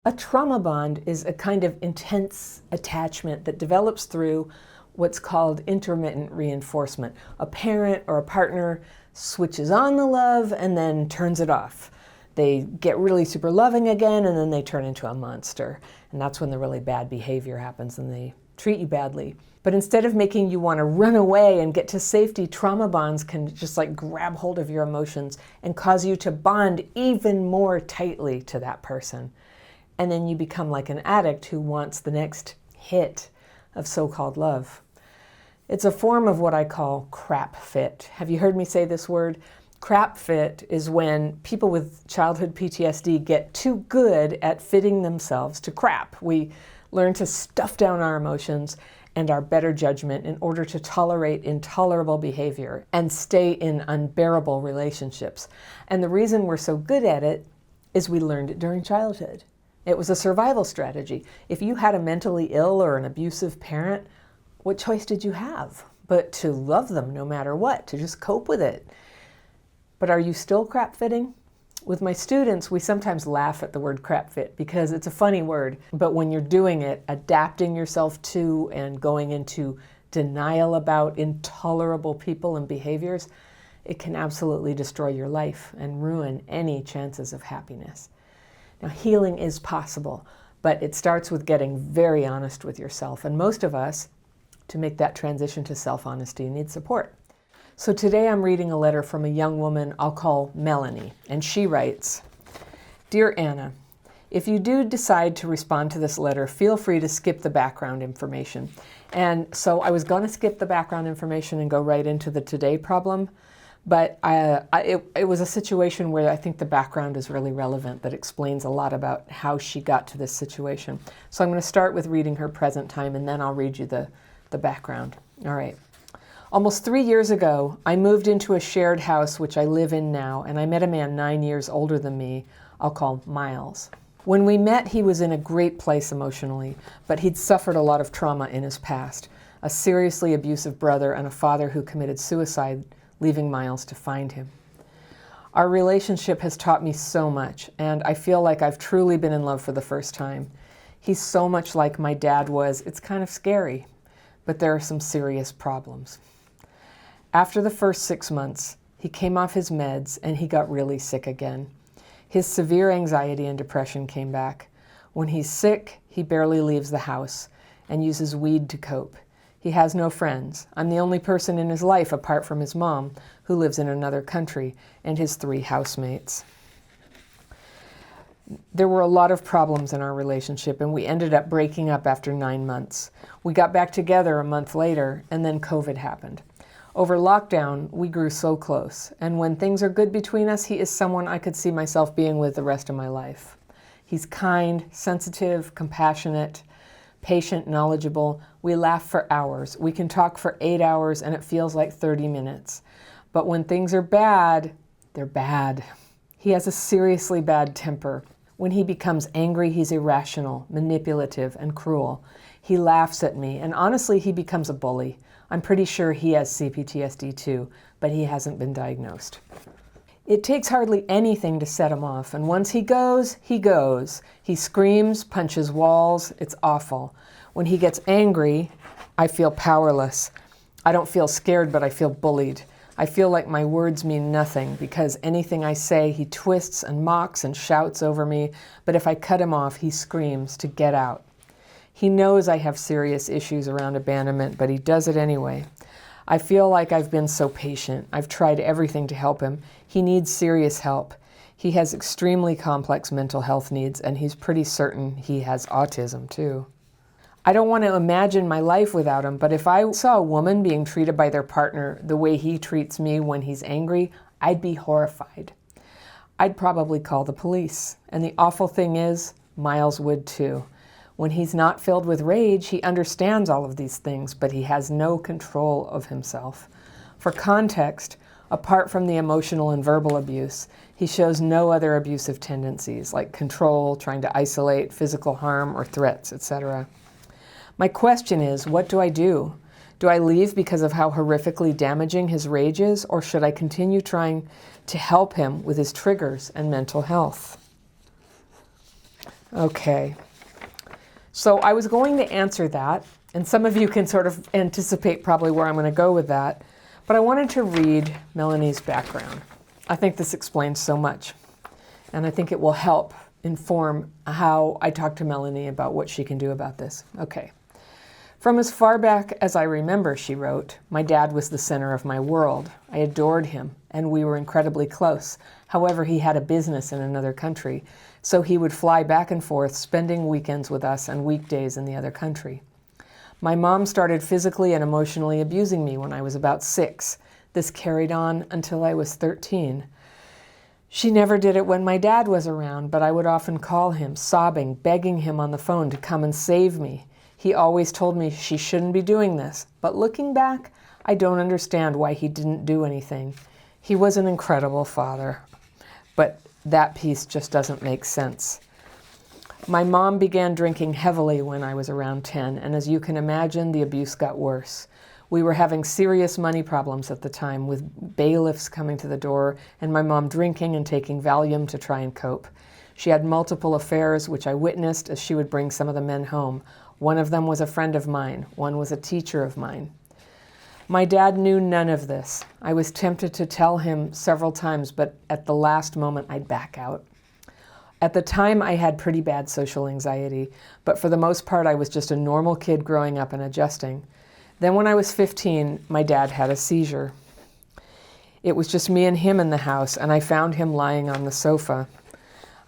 A trauma bond is a kind of intense attachment that develops through what's called intermittent reinforcement. A parent or a partner switches on the love and then turns it off. They get really super loving again and then they turn into a monster. And that's when the really bad behavior happens and they treat you badly. But instead of making you want to run away and get to safety, trauma bonds can just like grab hold of your emotions and cause you to bond even more tightly to that person. And then you become like an addict who wants the next hit of so-called love. It's a form of what I call crap fit. Have you heard me say this word? Crap fit is when people with childhood PTSD get too good at fitting themselves to crap. We learn to stuff down our emotions and our better judgment in order to tolerate intolerable behavior and stay in unbearable relationships. And the reason we're so good at it is we learned it during childhood. It was a survival strategy. If you had a mentally ill or an abusive parent, what choice did you have but to love them no matter what, to just cope with it? But are you still crap fitting? With my students, we sometimes laugh at the word crap fit because it's a funny word, but when you're doing it, adapting yourself to and going into denial about intolerable people and behaviors, it can absolutely destroy your life and ruin any chances of happiness. Now, healing is possible, but it starts with getting very honest with yourself. And most of us, to make that transition to self-honesty, need support. So today I'm reading a letter from a young woman I'll call Melanie, and she writes, "Dear Anna, if you do decide to respond to this letter, feel free to skip the background information." And so I was going to skip the background information and go right into the today problem, but it was a situation where I think the background is really relevant, that explains a lot about how she got to this situation. So I'm going to start with reading her present time, and then I'll read you the background. All right. Almost 3 years ago, I moved into a shared house which I live in now, and I met a man 9 years older than me, I'll call Miles. When we met, he was in a great place emotionally, but he'd suffered a lot of trauma in his past, a seriously abusive brother and a father who committed suicide, leaving Miles to find him. Our relationship has taught me so much, and I feel like I've truly been in love for the first time. He's so much like my dad was, it's kind of scary, but there are some serious problems. After the first 6 months, he came off his meds and he got really sick again. His severe anxiety and depression came back. When he's sick, he barely leaves the house and uses weed to cope. He has no friends. I'm the only person in his life apart from his mom, who lives in another country, and his 3 housemates. There were a lot of problems in our relationship, and we ended up breaking up after 9 months. We got back together a month later, and then COVID happened. Over lockdown, we grew so close, and when things are good between us, he is someone I could see myself being with the rest of my life. He's kind, sensitive, compassionate, patient, knowledgeable. We laugh for hours. We can talk for 8 hours, and it feels like 30 minutes. But when things are bad, they're bad. He has a seriously bad temper. When he becomes angry, he's irrational, manipulative, and cruel. He laughs at me, and honestly, he becomes a bully. I'm pretty sure he has CPTSD too, but he hasn't been diagnosed. It takes hardly anything to set him off, and once he goes, he goes. He screams, punches walls, it's awful. When he gets angry, I feel powerless. I don't feel scared, but I feel bullied. I feel like my words mean nothing because anything I say, he twists and mocks and shouts over me, but if I cut him off, he screams to get out. He knows I have serious issues around abandonment, but he does it anyway. I feel like I've been so patient. I've tried everything to help him. He needs serious help. He has extremely complex mental health needs, and he's pretty certain he has autism too. I don't want to imagine my life without him, but if I saw a woman being treated by their partner the way he treats me when he's angry, I'd be horrified. I'd probably call the police. And the awful thing is, Miles would too. When he's not filled with rage, he understands all of these things, but he has no control of himself. For context, apart from the emotional and verbal abuse, he shows no other abusive tendencies like control, trying to isolate, physical harm, or threats, etc. My question is, what do I do? Do I leave because of how horrifically damaging his rage is, or should I continue trying to help him with his triggers and mental health? Okay. So I was going to answer that, and some of you can sort of anticipate probably where I'm going to go with that, but I wanted to read Melanie's background. I think this explains so much, and I think it will help inform how I talk to Melanie about what she can do about this. Okay. From as far back as I remember, she wrote, my dad was the center of my world. I adored him, and we were incredibly close. However, he had a business in another country, so he would fly back and forth, spending weekends with us and weekdays in the other country. My mom started physically and emotionally abusing me when I was about 6. This carried on until I was 13. She never did it when my dad was around, but I would often call him, sobbing, begging him on the phone to come and save me. He always told me she shouldn't be doing this, but looking back, I don't understand why he didn't do anything. He was an incredible father, but that piece just doesn't make sense. My mom began drinking heavily when I was around 10, and as you can imagine, the abuse got worse. We were having serious money problems at the time, with bailiffs coming to the door and my mom drinking and taking Valium to try and cope. She had multiple affairs, which I witnessed as she would bring some of the men home. One of them was a friend of mine. One was a teacher of mine. My dad knew none of this. I was tempted to tell him several times, but at the last moment I'd back out. At the time, I had pretty bad social anxiety, but for the most part, I was just a normal kid growing up and adjusting. Then when I was 15, my dad had a seizure. It was just me and him in the house, and I found him lying on the sofa.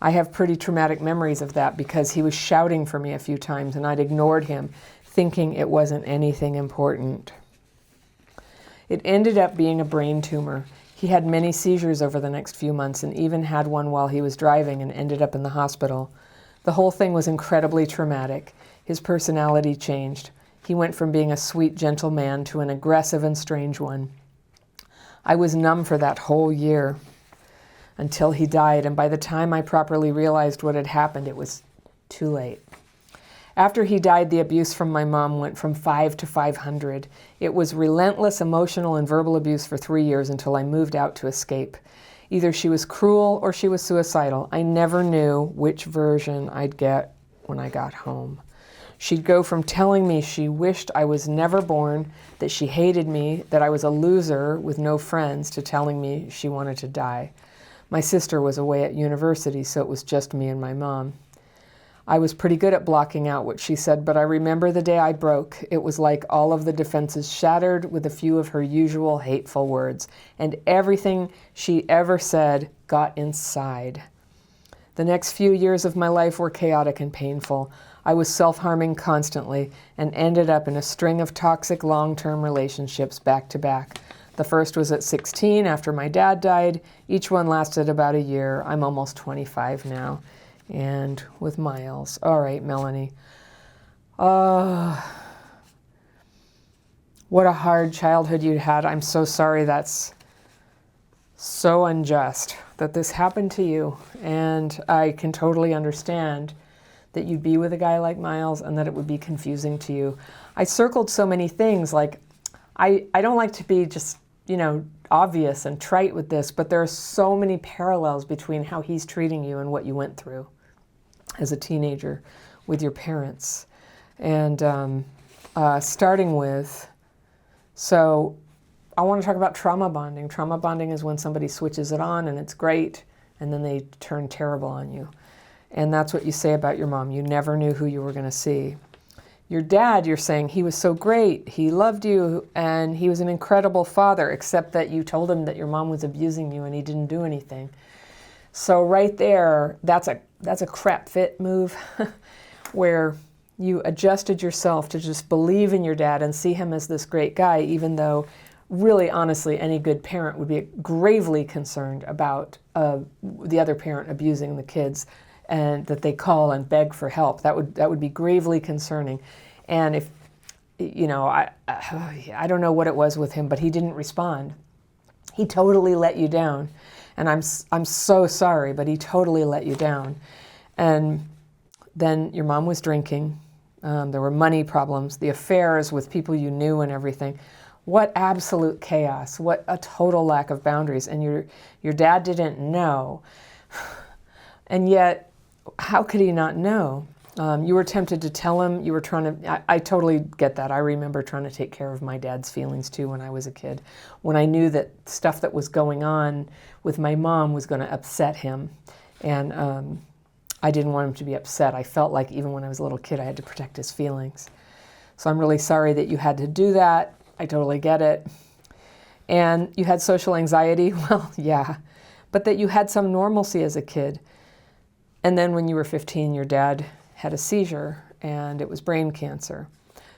I have pretty traumatic memories of that because he was shouting for me a few times, and I'd ignored him, thinking it wasn't anything important. It ended up being a brain tumor. He had many seizures over the next few months and even had one while he was driving and ended up in the hospital. The whole thing was incredibly traumatic. His personality changed. He went from being a sweet, gentle man to an aggressive and strange one. I was numb for that whole year until he died, and by the time I properly realized what had happened, it was too late. After he died, the abuse from my mom went from 5 to 500. It was relentless emotional and verbal abuse for 3 years until I moved out to escape. Either she was cruel or she was suicidal. I never knew which version I'd get when I got home. She'd go from telling me she wished I was never born, that she hated me, that I was a loser with no friends, to telling me she wanted to die. My sister was away at university, so it was just me and my mom. I was pretty good at blocking out what she said, but I remember the day I broke. It was like all of the defenses shattered with a few of her usual hateful words, and everything she ever said got inside. The next few years of my life were chaotic and painful. I was self-harming constantly and ended up in a string of toxic long-term relationships back to back. The first was at 16 after my dad died. Each one lasted about a year. I'm almost 25 now. And with Miles. All right, Melanie. What a hard childhood you had. I'm so sorry. That's so unjust that this happened to you. And I can totally understand that you'd be with a guy like Miles and that it would be confusing to you. I circled so many things, like I don't like to be just, obvious and trite with this, but there are so many parallels between how he's treating you and what you went through as a teenager with your parents. And starting with, so I want to talk about trauma bonding. Trauma bonding is when somebody switches it on and it's great, and then they turn terrible on you. And that's what you say about your mom. You never knew who you were going to see. Your dad, you're saying he was so great, he loved you, and he was an incredible father, except that you told him that your mom was abusing you and he didn't do anything. So right there, that's a crap fit move where you adjusted yourself to just believe in your dad and see him as this great guy, even though really, honestly, any good parent would be gravely concerned about the other parent abusing the kids, and that they call and beg for help. That would be gravely concerning. And if, I don't know what it was with him, but he didn't respond. He totally let you down. And I'm so sorry, but he totally let you down. And then your mom was drinking. There were money problems, the affairs with people you knew and everything. What absolute chaos, what a total lack of boundaries. And your dad didn't know. And yet, how could he not know? You were tempted to tell him. You were trying to, I totally get that. I remember trying to take care of my dad's feelings too when I was a kid. When I knew that stuff that was going on with my mom was going to upset him. And I didn't want him to be upset. I felt like even when I was a little kid, I had to protect his feelings. So I'm really sorry that you had to do that. I totally get it. And you had social anxiety. Well, yeah. But that you had some normalcy as a kid. And then when you were 15, your dad had a seizure, and it was brain cancer.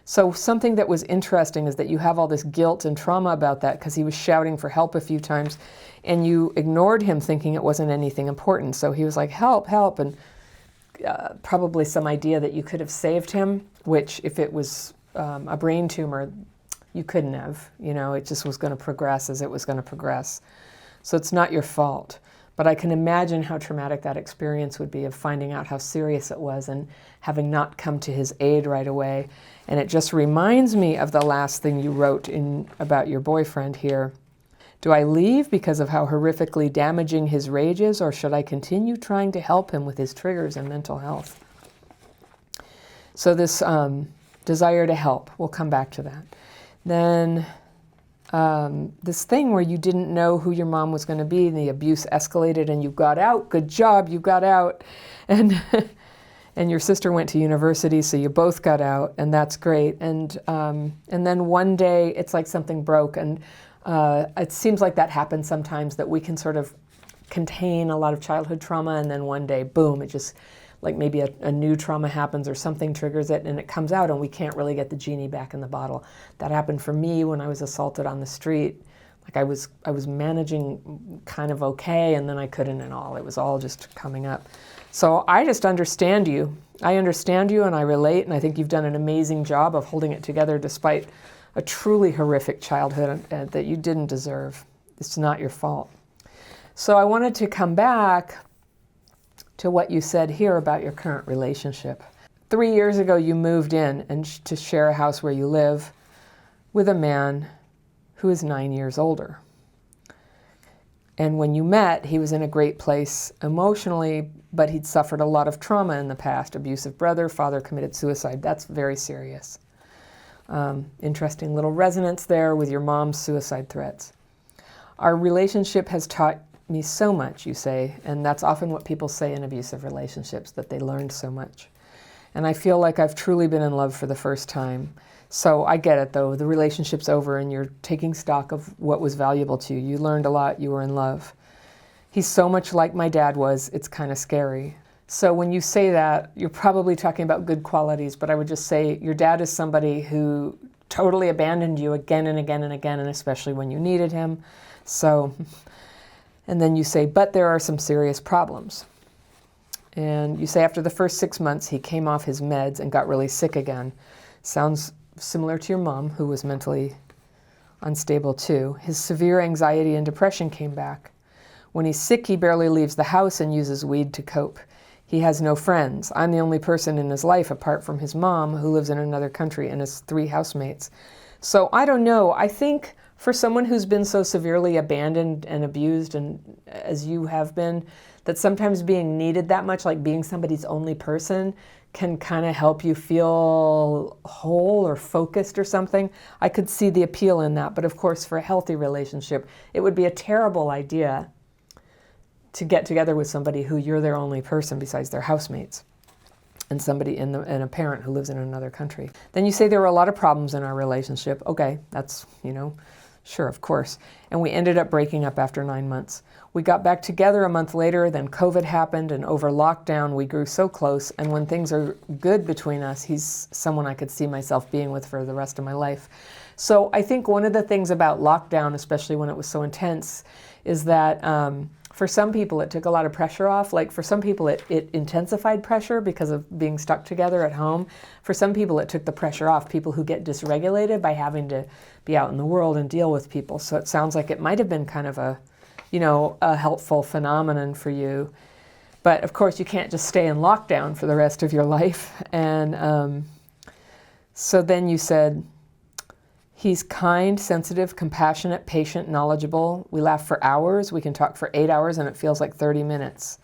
So something that was interesting is that you have all this guilt and trauma about that because he was shouting for help a few times, and you ignored him thinking it wasn't anything important. So he was like, help, help, and probably some idea that you could have saved him, which if it was a brain tumor, you couldn't have. You know, it just was going to progress as it was going to progress. So it's not your fault. But I can imagine how traumatic that experience would be of finding out how serious it was and having not come to his aid right away. And it just reminds me of the last thing you wrote about your boyfriend here. Do I leave because of how horrifically damaging his rage is, or should I continue trying to help him with his triggers and mental health? So this desire to help, we'll come back to that. Then this thing where you didn't know who your mom was going to be, and the abuse escalated and you got out. Good job, you got out. And and your sister went to university, so you both got out, and that's great. And then one day it's like something broke, and it seems like that happens sometimes, that we can sort of contain a lot of childhood trauma, and then one day, boom, it just, like maybe a new trauma happens or something triggers it and it comes out and we can't really get the genie back in the bottle. That happened for me when I was assaulted on the street. Like I was managing kind of okay, and then I couldn't at all. It was all just coming up. So I just understand you. I understand you and I relate, and I think you've done an amazing job of holding it together despite a truly horrific childhood that you didn't deserve. It's not your fault. So I wanted to come back to what you said here about your current relationship. 3 years ago, you moved in and to share a house where you live with a man who is 9 years older. And when you met, he was in a great place emotionally, but he'd suffered a lot of trauma in the past. Abusive brother, father committed suicide. That's very serious. Interesting little resonance there with your mom's suicide threats. Our relationship has taught me so much, you say, and that's often what people say in abusive relationships, that they learned so much. And I feel like I've truly been in love for the first time. So I get it, though. The relationship's over and you're taking stock of what was valuable to you. You learned a lot. You were in love. He's so much like my dad was, it's kind of scary. So when you say that, you're probably talking about good qualities, but I would just say your dad is somebody who totally abandoned you again and again and again, and especially when you needed him. So, and then you say, but there are some serious problems. And you say after the first 6 months, he came off his meds and got really sick again. Sounds similar to your mom, who was mentally unstable too. His severe anxiety and depression came back. When he's sick, he barely leaves the house and uses weed to cope. He has no friends. I'm the only person in his life apart from his mom, who lives in another country, and his 3 housemates. So I don't know. I think for someone who's been so severely abandoned and abused, and as you have been, that sometimes being needed that much, like being somebody's only person, can kind of help you feel whole or focused or something. I could see the appeal in that. But of course, for a healthy relationship, it would be a terrible idea to get together with somebody who you're their only person besides their housemates, and somebody and a parent who lives in another country. Then you say there were a lot of problems in our relationship. Okay, that's, sure, of course. And we ended up breaking up after 9 months. We got back together a month later, then COVID happened, and over lockdown we grew so close, and when things are good between us, he's someone I could see myself being with for the rest of my life. So I think one of the things about lockdown, especially when it was so intense, is that for some people it took a lot of pressure off. Like for some people it intensified pressure because of being stuck together at home. For some people it took the pressure off, people who get dysregulated by having to be out in the world and deal with people. So it sounds like it might have been kind of a helpful phenomenon for you. But of course you can't just stay in lockdown for the rest of your life. And so then you said, he's kind, sensitive, compassionate, patient, knowledgeable. We laugh for hours. We can talk for 8 hours and it feels like 30 minutes.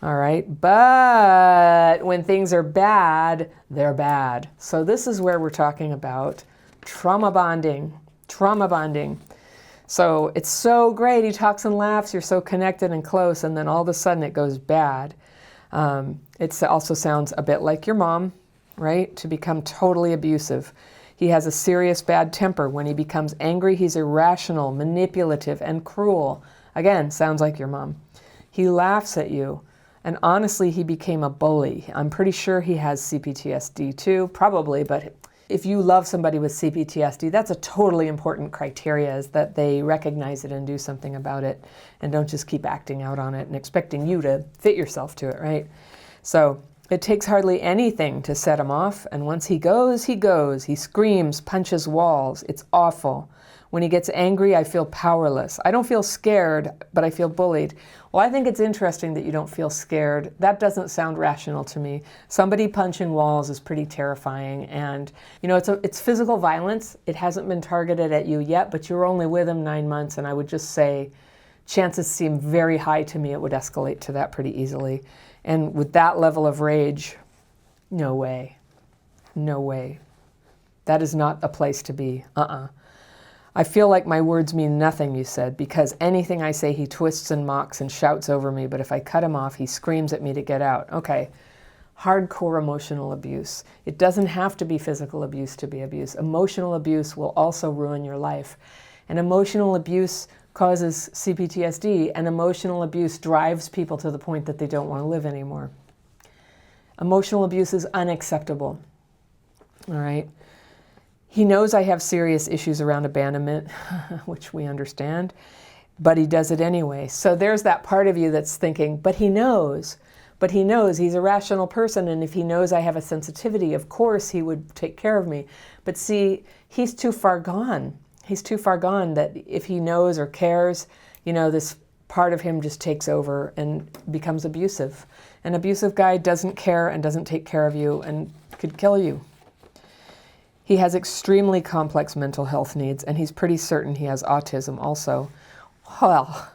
All right, but when things are bad, they're bad. So this is where we're talking about trauma bonding. Trauma bonding. So it's so great, he talks and laughs, you're so connected and close, and then all of a sudden it goes bad. It also sounds a bit like your mom, right? To become totally abusive. He has a serious bad temper. When he becomes angry, he's irrational, manipulative, and cruel. Again, sounds like your mom. He laughs at you. And honestly, he became a bully. I'm pretty sure he has CPTSD too, probably, but if you love somebody with CPTSD, that's a totally important criteria, is that they recognize it and do something about it and don't just keep acting out on it and expecting you to fit yourself to it, right? So it takes hardly anything to set him off, and once he goes, he goes. He screams, punches walls. It's awful. When he gets angry, I feel powerless. I don't feel scared, but I feel bullied. Well, I think it's interesting that you don't feel scared. That doesn't sound rational to me. Somebody punching walls is pretty terrifying, and it's physical violence. It hasn't been targeted at you yet, but you're only with him 9 months, and I would just say chances seem very high to me it would escalate to that pretty easily. And with that level of rage, no way. No way. That is not a place to be. I feel like my words mean nothing, you said, because anything I say he twists and mocks and shouts over me, but if I cut him off, he screams at me to get out. Okay, hardcore emotional abuse. It doesn't have to be physical abuse to be abuse. Emotional abuse will also ruin your life. And emotional abuse causes CPTSD, and emotional abuse drives people to the point that they don't want to live anymore. Emotional abuse is unacceptable, all right? He knows I have serious issues around abandonment, which we understand, but he does it anyway. So there's that part of you that's thinking, but he knows he's a rational person, and if he knows I have a sensitivity, of course he would take care of me. But see, he's too far gone. He's too far gone that if he knows or cares, this part of him just takes over and becomes abusive. An abusive guy doesn't care and doesn't take care of you and could kill you. He has extremely complex mental health needs, and he's pretty certain he has autism also. Well,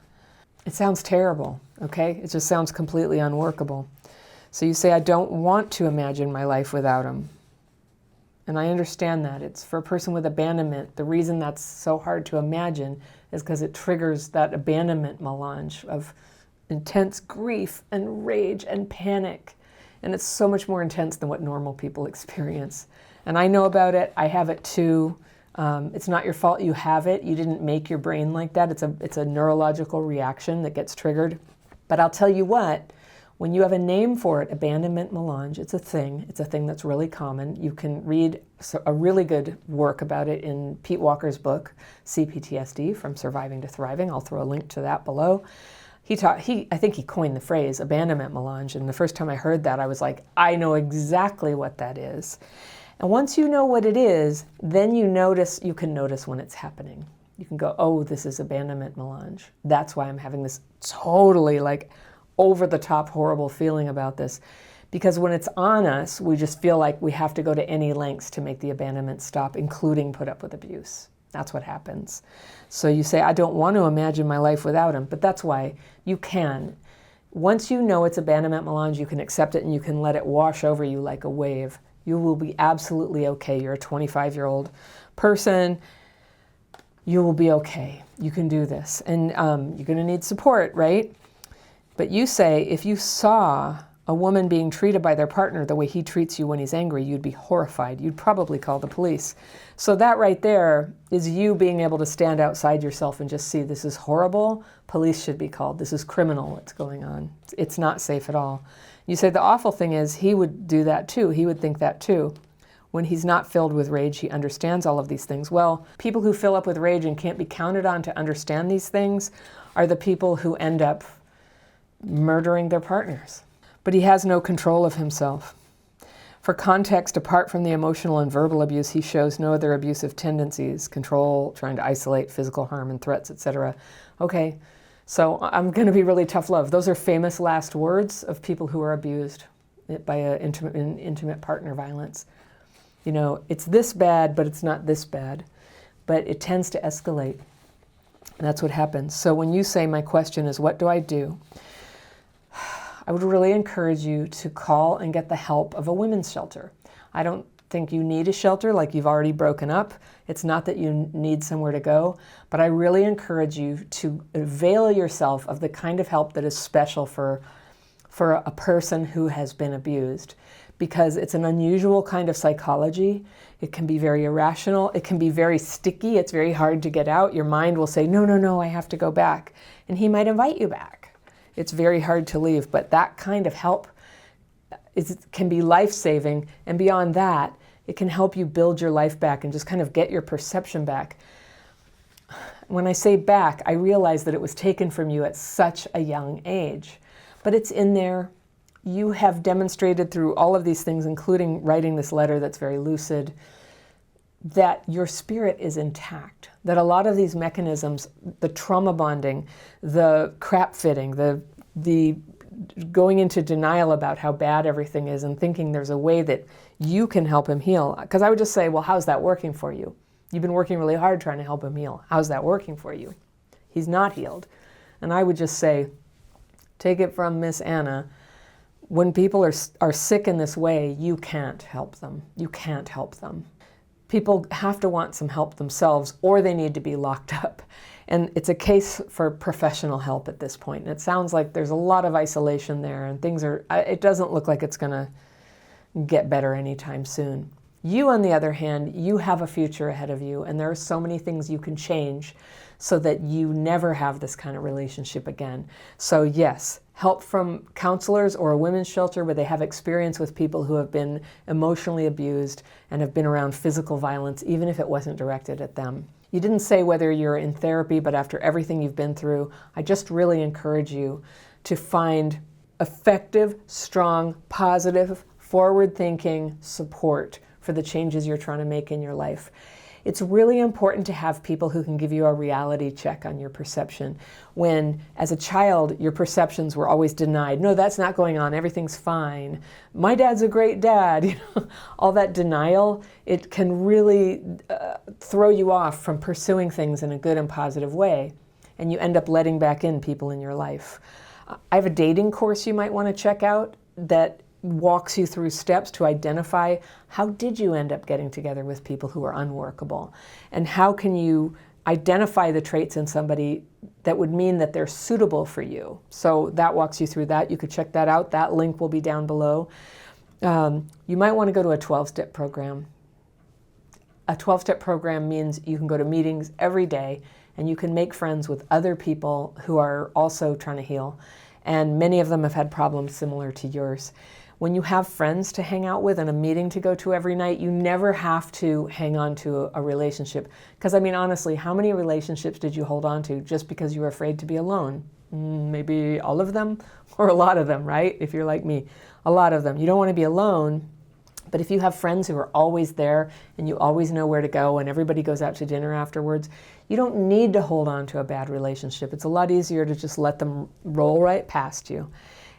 it sounds terrible, okay? It just sounds completely unworkable. So you say, I don't want to imagine my life without him. And I understand that. It's for a person with abandonment. The reason that's so hard to imagine is because it triggers that abandonment melange of intense grief and rage and panic. And it's so much more intense than what normal people experience. And I know about it. I have it too. It's not your fault you have it. You didn't make your brain like that. It's a neurological reaction that gets triggered. But I'll tell you what, when you have a name for it, abandonment melange, it's a thing. It's a thing that's really common. You can read a really good work about it in Pete Walker's book, CPTSD, From Surviving to Thriving. I'll throw a link to that below. I think he coined the phrase abandonment melange, and the first time I heard that, I was like, I know exactly what that is. And once you know what it is, then you can notice when it's happening. You can go, oh, this is abandonment melange. That's why I'm having this totally over-the-top horrible feeling about this. Because when it's on us, we just feel like we have to go to any lengths to make the abandonment stop, including put up with abuse. That's what happens. So you say, I don't want to imagine my life without him, but that's why you can. Once you know it's abandonment melange, you can accept it and you can let it wash over you like a wave. You will be absolutely okay. You're a 25-year-old person. You will be okay. You can do this. And you're going to need support, right? But you say, if you saw a woman being treated by their partner the way he treats you when he's angry, you'd be horrified. You'd probably call the police. So that right there is you being able to stand outside yourself and just see, this is horrible. Police should be called. This is criminal what's going on. It's not safe at all. You say the awful thing is he would do that too. He would think that too. When he's not filled with rage, he understands all of these things. Well, people who fill up with rage and can't be counted on to understand these things are the people who end up murdering their partners. But he has no control of himself. For context, apart from the emotional and verbal abuse, he shows no other abusive tendencies, control, trying to isolate, physical harm and threats, etc. Okay, so I'm going to be really tough love. Those are famous last words of people who are abused by intimate partner violence. It's this bad, but it's not this bad. But it tends to escalate. And that's what happens. So when you say, my question is, what do I do? I would really encourage you to call and get the help of a women's shelter. I don't think you need a shelter like you've already broken up. It's not that you need somewhere to go, but I really encourage you to avail yourself of the kind of help that is special for a person who has been abused, because it's an unusual kind of psychology. It can be very irrational. It can be very sticky. It's very hard to get out. Your mind will say, no, no, no, I have to go back. And he might invite you back. It's very hard to leave, but that kind of help can be life-saving, and beyond that, it can help you build your life back and just kind of get your perception back. When I say back, I realize that it was taken from you at such a young age, but it's in there. You have demonstrated through all of these things, including writing this letter that's very lucid, that your spirit is intact, that a lot of these mechanisms, the trauma bonding, the crap fitting, the going into denial about how bad everything is and thinking there's a way that you can help him heal. Because I would just say, well, how's that working for you? You've been working really hard trying to help him heal. How's that working for you? He's not healed. And I would just say, take it from Miss Anna, when people are sick in this way, you can't help them. You can't help them. People have to want some help themselves, or they need to be locked up. And it's a case for professional help at this point. And it sounds like there's a lot of isolation there, and it doesn't look like it's gonna get better anytime soon. You, on the other hand, you have a future ahead of you, and there are so many things you can change so that you never have this kind of relationship again. So yes, help from counselors or a women's shelter where they have experience with people who have been emotionally abused and have been around physical violence, even if it wasn't directed at them. You didn't say whether you're in therapy, but after everything you've been through, I just really encourage you to find effective, strong, positive, forward-thinking support for the changes you're trying to make in your life. It's really important to have people who can give you a reality check on your perception. When, as a child, your perceptions were always denied. No, that's not going on. Everything's fine. My dad's a great dad. All that denial, it can really throw you off from pursuing things in a good and positive way. And you end up letting back in people in your life. I have a dating course you might want to check out that walks you through steps to identify how did you end up getting together with people who are unworkable, and how can you identify the traits in somebody that would mean that they're suitable for you. So that walks you through that. You could check that out. That link will be down below. You might want to go to a 12-step program. A 12-step program means you can go to meetings every day and you can make friends with other people who are also trying to heal. And many of them have had problems similar to yours. When you have friends to hang out with and a meeting to go to every night, you never have to hang on to a relationship. Because, I mean, honestly, how many relationships did you hold on to just because you were afraid to be alone? Maybe all of them or a lot of them, right? If you're like me, a lot of them. You don't want to be alone, but if you have friends who are always there and you always know where to go and everybody goes out to dinner afterwards, you don't need to hold on to a bad relationship. It's a lot easier to just let them roll right past you.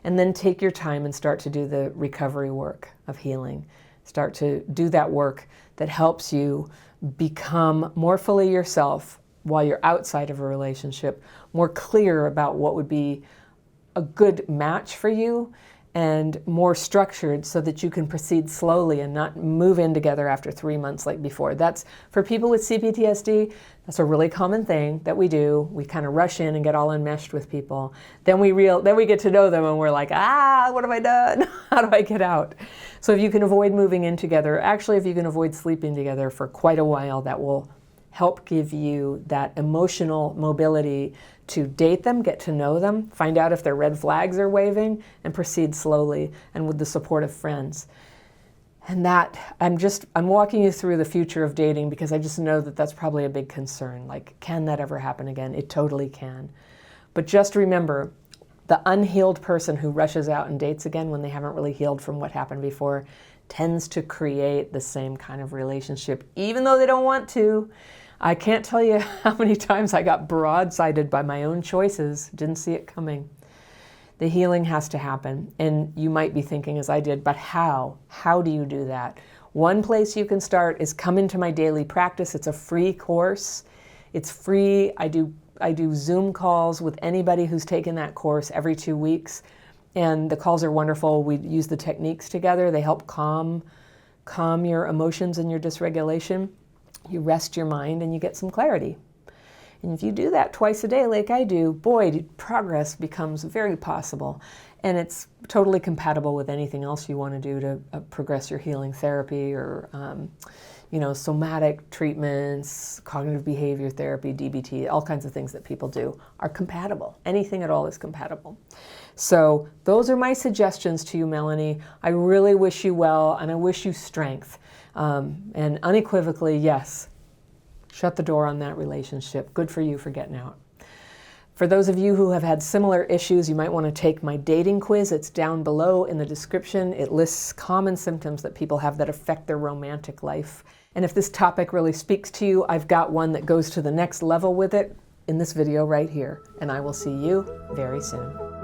And then take your time and start to do the recovery work of healing. Start to do that work that helps you become more fully yourself while you're outside of a relationship, more clear about what would be a good match for you, and more structured so that you can proceed slowly and not move in together after 3 months like before. That's, for people with CPTSD, that's a really common thing that we do. We kind of rush in and get all enmeshed with people. Then we get to know them and we're like, what have I done? How do I get out? So if you can avoid moving in together, actually if you can avoid sleeping together for quite a while, that will help give you that emotional mobility to date them, get to know them, find out if their red flags are waving, and proceed slowly and with the support of friends. And that, I'm walking you through the future of dating because I just know that that's probably a big concern. Like, can that ever happen again? It totally can. But just remember, the unhealed person who rushes out and dates again when they haven't really healed from what happened before tends to create the same kind of relationship, even though they don't want to. I can't tell you how many times I got broadsided by my own choices, didn't see it coming. The healing has to happen, and you might be thinking as I did, but how? How do you do that? One place you can start is come into my daily practice. It's a free course. It's free. I do Zoom calls with anybody who's taken that course every 2 weeks. And the calls are wonderful. We use the techniques together. They help calm your emotions and your dysregulation. You rest your mind and you get some clarity. And if you do that twice a day like I do, boy, progress becomes very possible. And it's totally compatible with anything else you want to do to progress your healing therapy or somatic treatments, cognitive behavior therapy, DBT, all kinds of things that people do are compatible. Anything at all is compatible. So those are my suggestions to you, Melanie. I really wish you well, and I wish you strength. And unequivocally, yes, shut the door on that relationship. Good for you for getting out. For those of you who have had similar issues, you might want to take my dating quiz. It's down below in the description. It lists common symptoms that people have that affect their romantic life. And if this topic really speaks to you, I've got one that goes to the next level with it in this video right here. And I will see you very soon.